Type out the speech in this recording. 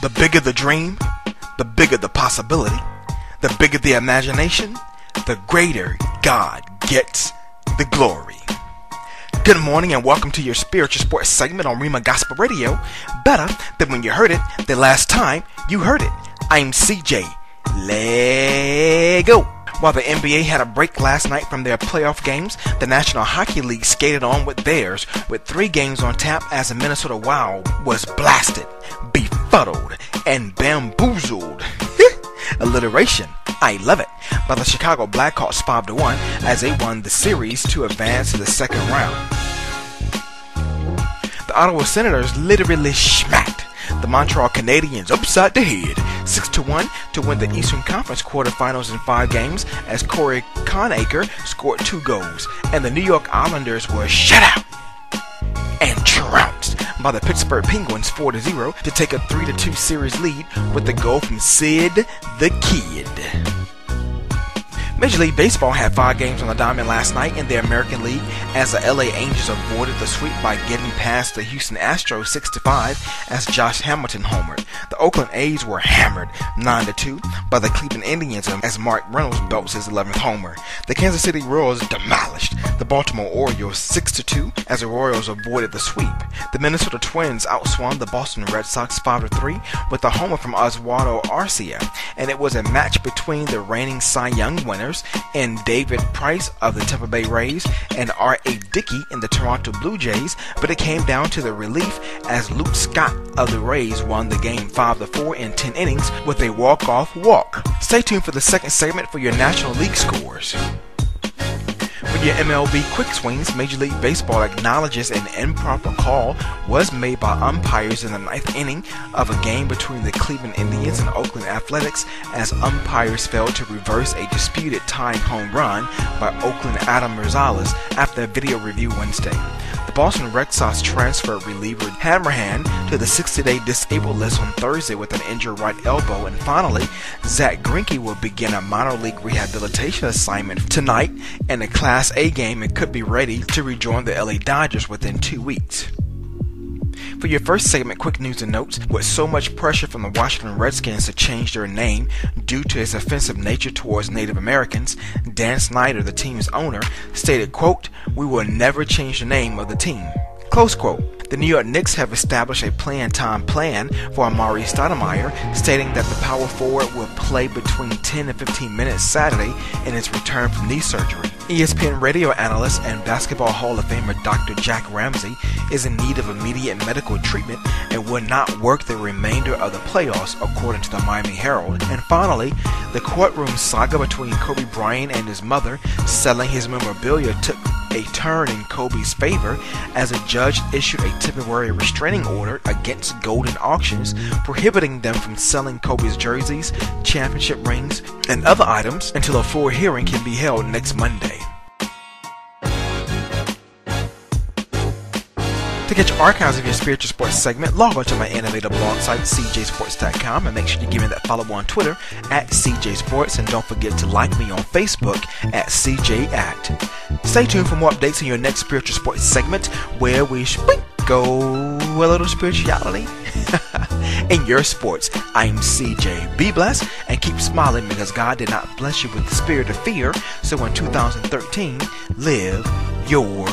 The bigger the dream, the bigger the possibility. The bigger the imagination, the greater God gets the glory. Good morning and welcome to your spiritual sports segment on Rhema Gospel Radio. Better than when you heard it the last time you heard it. I'm CJ. Let go. While the NBA had a break last night from their playoff games, the National Hockey League skated on with theirs with 3 games on tap as the Minnesota Wild was blasted, befuddled, and bamboozled. Alliteration. I love it. By the Chicago Blackhawks 5-1 as they won the series to advance to the second round. The Ottawa Senators literally smacked the Montreal Canadiens upside the head 6-1 to win the Eastern Conference quarterfinals in 5 games as Corey Conacher scored 2 goals, and the New York Islanders were shut out and trounced by the Pittsburgh Penguins 4-0 to take a 3-2 series lead with the goal from Sid the Kid. Major League Baseball had 5 games on the diamond last night in the American League as the LA Angels avoided the sweep by getting past the Houston Astros 6-5 as Josh Hamilton homered. The Oakland A's were hammered 9-2 by the Cleveland Indians as Mark Reynolds belts his 11th homer. The Kansas City Royals demolished the Baltimore Orioles 6-2 as the Royals avoided the sweep. The Minnesota Twins outswung the Boston Red Sox 5-3 with a homer from Oswaldo Arcia, and it was a match between the reigning Cy Young winners and David Price of the Tampa Bay Rays and R.A. Dickey in the Toronto Blue Jays, but it came down to the relief as Luke Scott of the Rays won the game 5-4 in 10 innings with a walk-off walk. Stay tuned for the second segment for your National League scores. For your MLB quick swings, Major League Baseball acknowledges an improper call was made by umpires in the 9th inning of a game between the Cleveland Indians and Oakland Athletics as umpires failed to reverse a disputed tying home run by Oakland Adam Rosales after a video review Wednesday. The Boston Red Sox transferred reliever Hammerhand to the 60-day disabled list on Thursday with an injured right elbow, and finally, Zach Greinke will begin a minor league rehabilitation assignment tonight in a Class A game and could be ready to rejoin the LA Dodgers within 2 weeks. For your first segment, quick news and notes. With so much pressure from the Washington Redskins to change their name due to its offensive nature towards Native Americans, Dan Snyder, the team's owner, stated, quote, "We will never change the name of the team." Close quote. The New York Knicks have established a playing time plan for Amari Stoudemire, stating that the power forward will play between 10 and 15 minutes Saturday in his return from knee surgery. ESPN radio analyst and Basketball Hall of Famer Dr. Jack Ramsey is in need of immediate medical treatment and will not work the remainder of the playoffs, according to the Miami Herald. And finally, the courtroom saga between Kobe Bryant and his mother selling his memorabilia took a turn in Kobe's favor as a judge issued a temporary restraining order against Golden Auctions, prohibiting them from selling Kobe's jerseys, championship rings, and other items until a full hearing can be held next Monday. To get your archives of your spiritual sports segment, log on to my innovative blog site, CJSports.com, and make sure you give me that follow on Twitter at CJSports, and don't forget to like me on Facebook at CJAct. Stay tuned for more updates in your next spiritual sports segment, where we sprinkle a little spirituality in your sports. I'm CJ. Be blessed and keep smiling, because God did not bless you with the spirit of fear. So in 2013, live your